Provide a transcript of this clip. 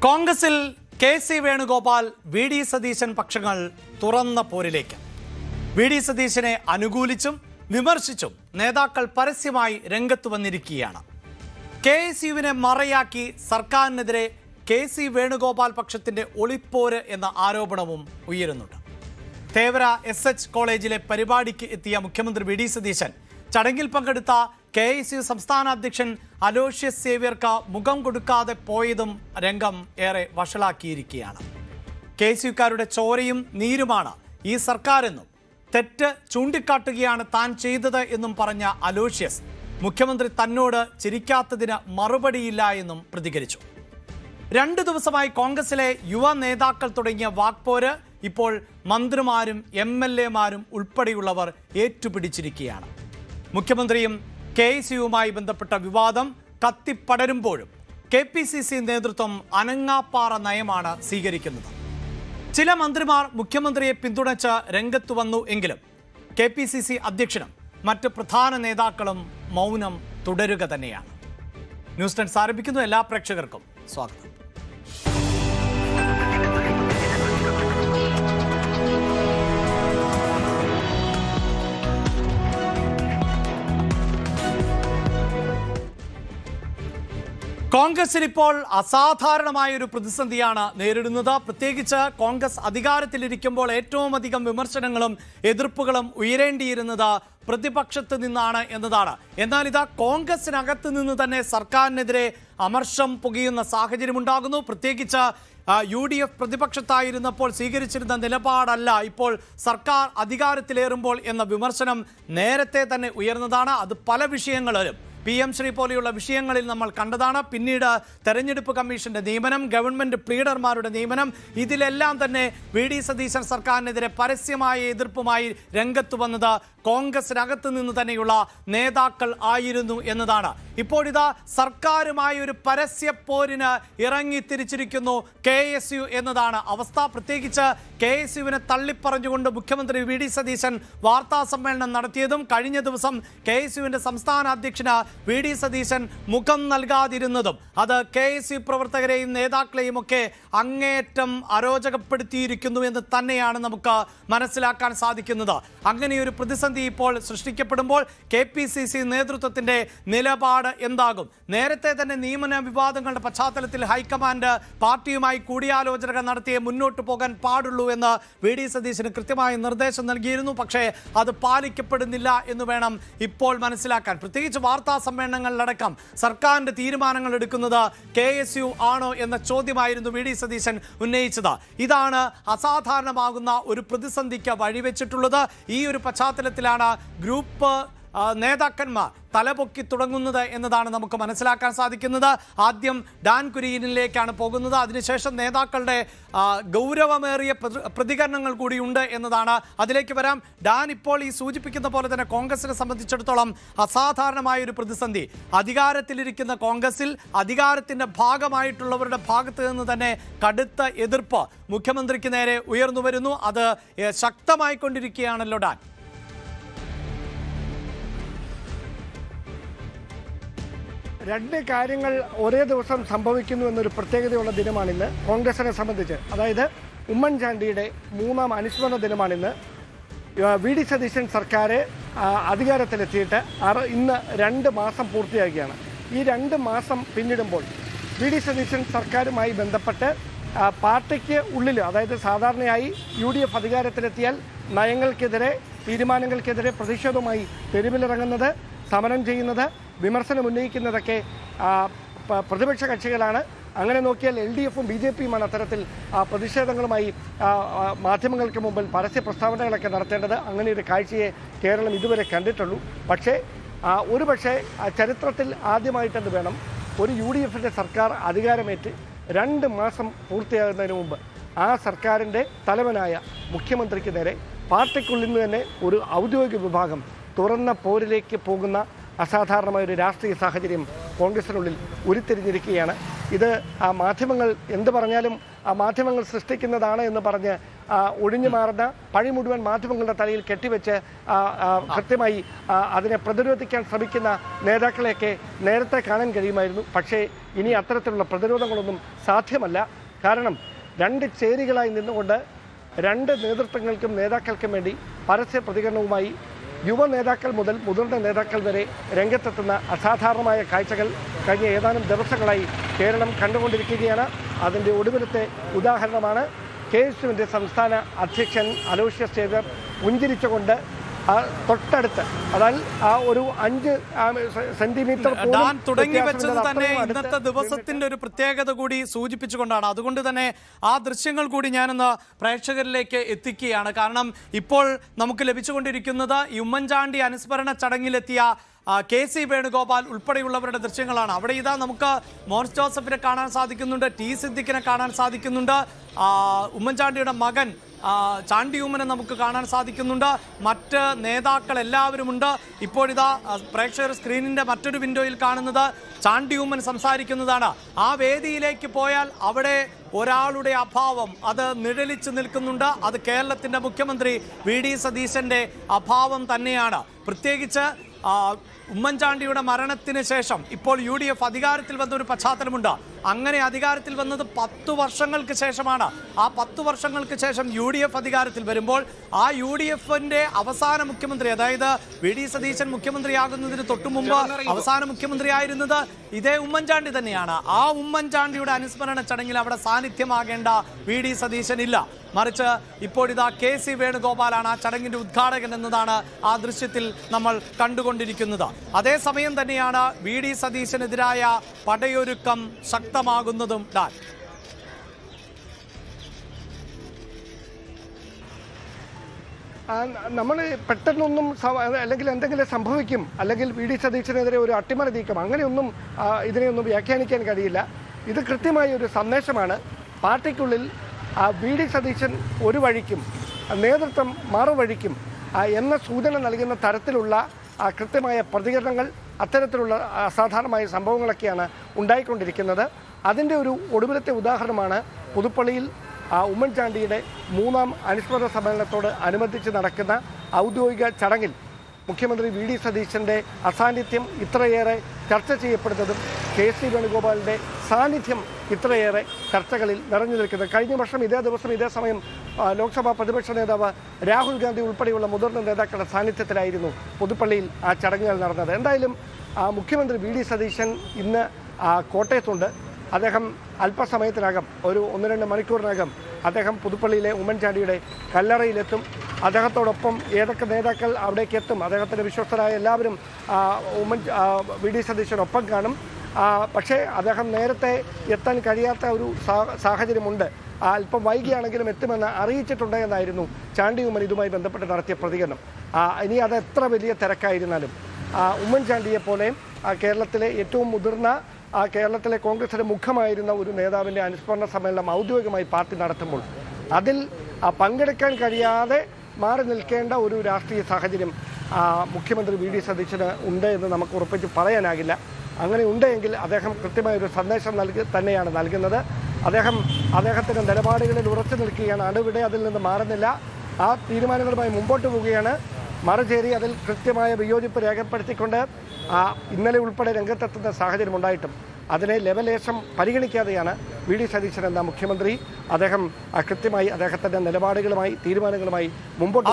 കോൺഗ്രസിൽ K C. Venugopal V D Satheesan പക്ഷങ്ങൾ തുറന്ന പോരിലേക്ക്. വി ഡി സതീശനെ അനുകൂലിച്ചും വിമർശിച്ചും നേതാക്കൾ പരസ്യമായി രംഗത്ത് വന്നിരിക്കുകയാണ്. കെ.എസ്.യുവിനെ മറയാക്കി സർക്കാരിനെതിരെ കെ.സി. വേണുഗോപാൽ പക്ഷത്തിന്റെ ഒളിപ്പോര് എന്ന ആരോപണവും ഉയരുന്നുണ്ട്. തേവര എസ്.എച്ച്. കോളേജിലെ പരിപാടിക്ക് എത്തിയ മുഖ്യമന്ത്രി വി ഡി സതീശൻ ചടങ്ങിൽ പങ്കെടുത്ത കെ.എസ്.യു സംസ്ഥാന അധ്യക്ഷൻ അലോഷ്യസ് സേവ്യർക്ക് മുഖം കൊടുക്കാതെ പോയതും രംഗം ഏറെ വഷളാക്കിയിരിക്കുകയാണ്. കെ.എസ്.യുക്കാരുടെ ചോരയും നീരുമാണ് ഈ സർക്കാരെന്നും തെറ്റ് ചൂണ്ടിക്കാട്ടുകയാണ് താൻ ചെയ്തത് എന്നും പറഞ്ഞ അലോഷ്യസ് മുഖ്യമന്ത്രി തന്നോട് ചിരിക്കാത്തതിന് മറുപടിയില്ല എന്നും പ്രതികരിച്ചു. 2 ദിവസമായി കോൺഗ്രസിലെ യുവ നേതാക്കൾ തുടങ്ങിയ വാക്പോര് ഇപ്പോൾ മന്ത്രിമാരും MLA-മാരും ഉൾപ്പെടെയുള്ളവർ ഏറ്റുപിടിച്ചിരിക്കുകയാണ്. മുഖ്യമന്ത്രിയും കെ.എസ്.യുവുമായി ബന്ധപ്പെട്ട വിവാദം കത്തിപ്പടരുമ്പോഴും KPCC നേതൃത്വം അനങ്ങാപ്പാറ നയമാണ് സ്വീകരിക്കുന്നത്. ചില മന്ത്രിമാർ മുഖ്യമന്ത്രിയെ പിന്തുണച്ച് രംഗത്തു വന്നു എങ്കിലും KPCC അധ്യക്ഷനും മറ്റ് പ്രധാന നേതാക്കളും മൗനം തുടരുക തന്നെയാണ്. ന്യൂസ് ഡെസ്ക് ആരംഭിക്കുന്നു. എല്ലാ പ്രേക്ഷകർക്കും സ്വാഗതം. കോൺഗ്രസിൽ ഇപ്പോൾ അസാധാരണമായൊരു പ്രതിസന്ധിയാണ് നേരിടുന്നത്. പ്രത്യേകിച്ച് കോൺഗ്രസ് അധികാരത്തിലിരിക്കുമ്പോൾ ഏറ്റവും അധികം വിമർശനങ്ങളും എതിർപ്പുകളും ഉയരേണ്ടിയിരുന്നത് പ്രതിപക്ഷത്ത് നിന്നാണ് എന്നതാണ്. എന്നാൽ ഇതാ കോൺഗ്രസിനകത്ത് നിന്ന് തന്നെ സർക്കാരിനെതിരെ അമർഷം പുകയുന്ന സാഹചര്യമുണ്ടാകുന്നു. പ്രത്യേകിച്ച് UDF പ്രതിപക്ഷത്തായിരുന്നപ്പോൾ സ്വീകരിച്ചിരുന്ന നിലപാടല്ല ഇപ്പോൾ സർക്കാർ അധികാരത്തിലേറുമ്പോൾ എന്ന വിമർശനം നേരത്തെ തന്നെ ഉയർന്നതാണ്. അത് പല വിഷയങ്ങളിലും PM ശ്രീ പോലെയുള്ള വിഷയങ്ങളിൽ നമ്മൾ കണ്ടതാണ്. പിന്നീട് തെരഞ്ഞെടുപ്പ് കമ്മീഷന്റെ നിയമനം, ഗവൺമെന്റ് പ്ലീഡർമാരുടെ നിയമനം, ഇതിലെല്ലാം തന്നെ വി ഡി സതീശൻ സർക്കാരിനെതിരെ പരസ്യമായ എതിർപ്പുമായി രംഗത്ത് വന്നത് കോൺഗ്രസിനകത്ത് നിന്ന് തന്നെയുള്ള നേതാക്കൾ ആയിരുന്നു എന്നതാണ്. ഇപ്പോഴിതാ സർക്കാരുമായി ഒരു പരസ്യപ്പോരിന് ഇറങ്ങിത്തിരിച്ചിരിക്കുന്നു KSU എന്നതാണ് അവസ്ഥ. പ്രത്യേകിച്ച് KSUവിനെ തള്ളിപ്പറഞ്ഞുകൊണ്ട് മുഖ്യമന്ത്രി വി ഡി സതീശൻ വാർത്താ സമ്മേളനം നടത്തിയതും കഴിഞ്ഞ ദിവസം KSUവിന്റെ സംസ്ഥാന അധ്യക്ഷന് വി ഡി സതീശൻ മുഖം നൽകാതിരുന്നതും അത് KSU പ്രവർത്തകരെയും നേതാക്കളെയും ഒക്കെ അങ്ങേയറ്റം അരോചകപ്പെടുത്തിയിരിക്കുന്നു എന്ന് തന്നെയാണ് നമുക്ക് മനസ്സിലാക്കാൻ സാധിക്കുന്നത്. അങ്ങനെയൊരു പ്രതിസന്ധി ഇപ്പോൾ സൃഷ്ടിക്കപ്പെടുമ്പോൾ KPCC നേതൃത്വത്തിന്റെ നിലപാട് എന്താകും? നേരത്തെ തന്നെ നിയമന വിവാദങ്ങളുടെ പശ്ചാത്തലത്തിൽ ഹൈക്കമാൻഡ് പാർട്ടിയുമായി കൂടിയാലോചനകൾ നടത്തിയേ മുന്നോട്ട് പോകാൻ പാടുള്ളൂ എന്ന് വി ഡി സതീശന് കൃത്യമായ നിർദ്ദേശം നൽകിയിരുന്നു. പക്ഷേ അത് പാലിക്കപ്പെടുന്നില്ല എന്ന് വേണം ഇപ്പോൾ മനസ്സിലാക്കാൻ. പ്രത്യേകിച്ച് വാർത്താ സമ്മേളനങ്ങളിലടക്കം സർക്കാരിന്റെ തീരുമാനങ്ങൾ എടുക്കുന്നത് KSU ആണോ എന്ന ചോദ്യമായിരുന്നു വി ഡി സതീശൻ ഉന്നയിച്ചത്. ഇതാണ് അസാധാരണമാകുന്ന ഒരു പ്രതിസന്ധിക്ക് വഴിവെച്ചിട്ടുള്ളത്. ഈ ഒരു പശ്ചാത്തലത്തിലാണ് ഗ്രൂപ്പ് നേതാക്കന്മാർ തലപൊക്കി തുടങ്ങുന്നത് എന്നതാണ് നമുക്ക് മനസ്സിലാക്കാൻ സാധിക്കുന്നത്. ആദ്യം ഡാൻ കുര്യനിലേക്കാണ് പോകുന്നത്. അതിനുശേഷം നേതാക്കളുടെ ഗൗരവമേറിയ പ്രതികരണങ്ങൾ കൂടിയുണ്ട് എന്നതാണ്. അതിലേക്ക് വരാം. ഡാൻ ഇപ്പോൾ ഈ സൂചിപ്പിക്കുന്ന പോലെ തന്നെ കോൺഗ്രസിനെ സംബന്ധിച്ചിടത്തോളം അസാധാരണമായ ഒരു പ്രതിസന്ധി. അധികാരത്തിലിരിക്കുന്ന കോൺഗ്രസിൽ അധികാരത്തിന്റെ ഭാഗമായിട്ടുള്ളവരുടെ ഭാഗത്ത് നിന്ന് തന്നെ കടുത്ത എതിർപ്പ് മുഖ്യമന്ത്രിക്ക് നേരെ ഉയർന്നു വരുന്നു. അത് ശക്തമായിക്കൊണ്ടിരിക്കുകയാണല്ലോ ഡാൻ. രണ്ട് കാര്യങ്ങൾ ഒരേ ദിവസം സംഭവിക്കുന്നു എന്നൊരു പ്രത്യേകതയുള്ള ദിനമാണിന്ന് കോൺഗ്രസിനെ സംബന്ധിച്ച്. അതായത് ഉമ്മൻചാണ്ടിയുടെ 3ാം അനുസ്മരണ ദിനമാണിന്ന്. വി ഡി സതീശൻ സർക്കാർ അധികാരത്തിലെത്തിയിട്ട് ഇന്ന് 2 മാസം പൂർത്തിയാക്കുകയാണ്. ഈ 2 മാസം പിന്നിടുമ്പോൾ വി ഡി സതീശൻ സർക്കാരുമായി ബന്ധപ്പെട്ട് പാർട്ടിക്ക് ഉള്ളിൽ, അതായത് സാധാരണയായി UDF അധികാരത്തിലെത്തിയാൽ നയങ്ങൾക്കെതിരെ, തീരുമാനങ്ങൾക്കെതിരെ പ്രതിഷേധവുമായി തെരുവിലിറങ്ങുന്നത്, സമരം ചെയ്യുന്നത്, വിമർശനം ഉന്നയിക്കുന്നതൊക്കെ പ്രതിപക്ഷ കക്ഷികളാണ്. അങ്ങനെ നോക്കിയാൽ LDFും BJPയുമാണ് അത്തരത്തിൽ പ്രതിഷേധങ്ങളുമായി മാധ്യമങ്ങൾക്ക് മുമ്പിൽ പരസ്യ പ്രസ്താവനകളൊക്കെ നടത്തേണ്ടത്. അങ്ങനെ ഒരു കാഴ്ചയെ കേരളം ഇതുവരെ കണ്ടിട്ടുള്ളൂ. പക്ഷേ ഒരുപക്ഷെ ചരിത്രത്തിൽ ആദ്യമായിട്ടെന്ന് വേണം, ഒരു UDFിൻ്റെ സർക്കാർ അധികാരമേറ്റ് 2 മാസം പൂർത്തിയാകുന്നതിന് മുമ്പ് ആ സർക്കാരിൻ്റെ തലവനായ മുഖ്യമന്ത്രിക്ക് നേരെ പാർട്ടിക്കുള്ളിൽ നിന്ന് തന്നെ ഒരു ഔദ്യോഗിക വിഭാഗം തുറന്ന പോരിലേക്ക് പോകുന്ന അസാധാരണമായൊരു രാഷ്ട്രീയ സാഹചര്യം കോൺഗ്രസിനുള്ളിൽ ഉരുത്തിരിഞ്ഞിരിക്കുകയാണ്. ഇത് ആ മാധ്യമങ്ങൾ എന്ത് പറഞ്ഞാലും ആ മാധ്യമങ്ങൾ സൃഷ്ടിക്കുന്നതാണ് എന്ന് പറഞ്ഞ് ഒഴിഞ്ഞു മാറുന്ന പഴി മുഴുവൻ മാധ്യമങ്ങളുടെ തലയിൽ കെട്ടിവെച്ച് കൃത്യമായി അതിനെ പ്രതിരോധിക്കാൻ ശ്രമിക്കുന്ന നേതാക്കളെയൊക്കെ നേരത്തെ കാണാൻ കഴിയുമായിരുന്നു. പക്ഷേ ഇനി അത്തരത്തിലുള്ള പ്രതിരോധങ്ങളൊന്നും സാധ്യമല്ല. കാരണം രണ്ട് ചേരികളായി നിന്നുകൊണ്ട് രണ്ട് നേതൃത്വങ്ങൾക്കും നേതാക്കൾക്കും വേണ്ടി പരസ്യ പ്രതികരണവുമായി യുവ നേതാക്കൾ മുതൽ മുതിർന്ന നേതാക്കൾ വരെ രംഗത്തെത്തുന്ന അസാധാരണമായ കാഴ്ചകൾ കഴിഞ്ഞ ഏതാനും ദിവസങ്ങളായി കേരളം കണ്ടുകൊണ്ടിരിക്കുകയാണ്. അതിൻ്റെ ഒടുവിലത്തെ ഉദാഹരണമാണ് KSUവിൻ്റെ സംസ്ഥാന അധ്യക്ഷൻ അലോഷ്യസ് ചേകർ പുഞ്ചിരിച്ചുകൊണ്ട് തൊട്ടടുത്ത്, അതായത് ആ ഒരു 5 സെന്റിമീറ്റർ തുടങ്ങി വെച്ചത് തന്നെ ഇന്നത്തെ ദിവസത്തിന്റെ ഒരു പ്രത്യേകത കൂടി സൂചിപ്പിച്ചുകൊണ്ടാണ്. അതുകൊണ്ട് തന്നെ ആ ദൃശ്യങ്ങൾ കൂടി ഞാനൊന്ന് പ്രേക്ഷകരിലേക്ക് എത്തിക്കുകയാണ്. കാരണം ഇപ്പോൾ നമുക്ക് ലഭിച്ചുകൊണ്ടിരിക്കുന്നത് ഈ ഉമ്മൻചാണ്ടി അനുസ്മരണ ചടങ്ങിലെത്തിയ KC വേണുഗോപാൽ ഉൾപ്പെടെയുള്ളവരുടെ ദൃശ്യങ്ങളാണ്. അവിടെ ഇതാ നമുക്ക് മോൻസ് ജോസഫിനെ കാണാൻ സാധിക്കുന്നുണ്ട്, T സിദ്ദിഖിനെ കാണാൻ സാധിക്കുന്നുണ്ട്, ഉമ്മൻചാണ്ടിയുടെ മകൻ ചാണ്ടി ഉമ്മനെ നമുക്ക് കാണാൻ സാധിക്കുന്നുണ്ട്, മറ്റ് നേതാക്കൾ എല്ലാവരുമുണ്ട്. ഇപ്പോഴിതാ പ്രേക്ഷകർ സ്ക്രീനിന്റെ മറ്റൊരു വിൻഡോയിൽ കാണുന്നത് ചാണ്ടി ഉമ്മൻ സംസാരിക്കുന്നതാണ്. ആ വേദിയിലേക്ക് പോയാൽ അവിടെ ഒരാളുടെ അഭാവം അത് നിഴലിച്ചു നിൽക്കുന്നുണ്ട്. അത് കേരളത്തിന്റെ മുഖ്യമന്ത്രി VD സതീശന്റെ അഭാവം തന്നെയാണ്. പ്രത്യേകിച്ച് ഉമ്മൻചാണ്ടിയുടെ മരണത്തിന് ശേഷം ഇപ്പോൾ UDF അധികാരത്തിൽ വന്ന ഒരു പശ്ചാത്തലമുണ്ട്. അങ്ങനെ അധികാരത്തിൽ വന്നത് 10 വർഷങ്ങൾക്ക് ശേഷമാണ്. ആ 10 വർഷങ്ങൾക്ക് ശേഷം UDF അധികാരത്തിൽ വരുമ്പോൾ ആ UDFന്റെ അവസാന മുഖ്യമന്ത്രി, അതായത് VD സതീശൻ മുഖ്യമന്ത്രിയാകുന്നതിന് തൊട്ടു മുമ്പ് അവസാന മുഖ്യമന്ത്രി ആയിരുന്നത് ഇതേ ഉമ്മൻചാണ്ടി തന്നെയാണ്. ആ ഉമ്മൻചാണ്ടിയുടെ അനുസ്മരണ ചടങ്ങിൽ അവിടെ സാന്നിധ്യമാകേണ്ട VD സതീശൻ ഇല്ല. മറിച്ച് ഇപ്പോഴിതാ KC വേണുഗോപാലാണ് ആ ചടങ്ങിന്റെ ഉദ്ഘാടകൻ എന്നതാണ് ആ ദൃശ്യത്തിൽ നമ്മൾ കണ്ടുകൊണ്ടിരിക്കുന്നത്. അതേസമയം തന്നെയാണ് VD സതീശനെതിരായ പടയൊരുക്കം ശക്തമാകുന്നതും. നമ്മൾ പെട്ടെന്നൊന്നും അല്ലെങ്കിൽ എന്തെങ്കിലും സംഭവിക്കും, അല്ലെങ്കിൽ VD സതീശനെതിരെ ഒരു അട്ടിമറി നീക്കം, അങ്ങനെയൊന്നും ഇതിനെയൊന്നും വ്യാഖ്യാനിക്കാൻ കഴിയില്ല. ഇത് കൃത്യമായ ഒരു സന്ദേശമാണ്. പാർട്ടിക്കുള്ളിൽ VD സതീശൻ ഒരു വഴിക്കും നേതൃത്വം മറുവഴിക്കും എന്ന സൂചന നൽകുന്ന തരത്തിലുള്ള കൃത്യമായ പ്രതികരണങ്ങൾ, അത്തരത്തിലുള്ള അസാധാരണമായ സംഭവങ്ങളൊക്കെയാണ് ഉണ്ടായിക്കൊണ്ടിരിക്കുന്നത്. അതിൻ്റെ ഒരു ഒടുവിലത്തെ ഉദാഹരണമാണ് പുതുപ്പള്ളിയിൽ ഉമ്മൻചാണ്ടിയുടെ 3ാം അനുസ്മരണ സമ്മേളനത്തോട് അനുബന്ധിച്ച് നടക്കുന്ന ഔദ്യോഗിക ചടങ്ങിൽ മുഖ്യമന്ത്രി VD സതീശൻ്റെ അസാന്നിധ്യം ഇത്രയേറെ ചർച്ച ചെയ്യപ്പെടുന്നതും KC വേണുഗോപാലിൻ്റെ സാന്നിധ്യം ഇത്രയേറെ ചർച്ചകളിൽ നിറഞ്ഞു നിൽക്കുന്നത്. കഴിഞ്ഞ വർഷം ഇതേ ദിവസം ഇതേ സമയം ലോക്സഭാ പ്രതിപക്ഷ നേതാവ് രാഹുൽ ഗാന്ധി ഉൾപ്പെടെയുള്ള മുതിർന്ന നേതാക്കളുടെ സാന്നിധ്യത്തിലായിരുന്നു പുതുപ്പള്ളിയിൽ ആ ചടങ്ങുകൾ നടന്നത്. എന്തായാലും മുഖ്യമന്ത്രി VD സതീശൻ ഇന്ന് കോട്ടയത്തുണ്ട്. അദ്ദേഹം അല്പസമയത്തിനകം, ഒരു 1-2 മണിക്കൂറിനകം അദ്ദേഹം പുതുപ്പള്ളിയിലെ ഉമ്മൻചാണ്ടിയുടെ കല്ലറയിലെത്തും. അദ്ദേഹത്തോടൊപ്പം ഏതൊക്കെ നേതാക്കൾ അവിടേക്ക് എത്തും, അദ്ദേഹത്തിൻ്റെ വിശ്വസ്തരായ എല്ലാവരും VD സതീശനൊപ്പം കാണും. പക്ഷേ അദ്ദേഹം നേരത്തെ എത്താൻ കഴിയാത്ത ഒരു സാഹചര്യമുണ്ട്. അല്പം വൈകിയാണെങ്കിലും എത്തുമെന്ന് അറിയിച്ചിട്ടുണ്ട് എന്നായിരുന്നു ചാണ്ടി ഉമ്മൻ ഇതുമായി ബന്ധപ്പെട്ട് നടത്തിയ പ്രതികരണം. ഇനി അത് എത്ര വലിയ തിരക്കായിരുന്നാലും ഉമ്മൻചാണ്ടിയെ പോലെ കേരളത്തിലെ ഏറ്റവും മുതിർന്ന കേരളത്തിലെ കോൺഗ്രസിന്റെ മുഖമായിരുന്ന ഒരു നേതാവിൻ്റെ അനുസ്മരണ സമ്മേളനം ഔദ്യോഗികമായി പാർട്ടി നടത്തുമ്പോൾ അതിൽ പങ്കെടുക്കാൻ കഴിയാതെ മാറി നിൽക്കേണ്ട ഒരു രാഷ്ട്രീയ സാഹചര്യം മുഖ്യമന്ത്രി VD സതീശന് ഉണ്ട് എന്ന് നമുക്ക് ഉറപ്പിച്ച് പറയാനാകില്ല. അങ്ങനെ ഉണ്ടെങ്കിൽ അദ്ദേഹം കൃത്യമായൊരു സന്ദേശം തന്നെയാണ് നൽകുന്നത്. അദ്ദേഹത്തിൻ്റെ നിലപാടുകളിൽ ഉറച്ചു നിൽക്കുകയാണ്. അടുവിടെ അതിൽ നിന്ന് മാറുന്നില്ല. ആ തീരുമാനങ്ങളുമായി മുമ്പോട്ട് പോവുകയാണ്. മറുചേരി അതിൽ കൃത്യമായ വിയോജിപ്പ് രേഖപ്പെടുത്തിക്കൊണ്ട് ഇന്നലെ ഉൾപ്പെടെ രംഗത്തെത്തുന്ന സാഹചര്യം ഉണ്ടായിട്ടും അതിനെ ലെവലേശം പരിഗണിക്കാതെയാണ് VD സതീശൻ എന്ന മുഖ്യമന്ത്രി അദ്ദേഹം കൃത്യമായി അദ്ദേഹത്തിൻ്റെ നിലപാടുകളുമായി തീരുമാനങ്ങളുമായി മുമ്പോട്ട്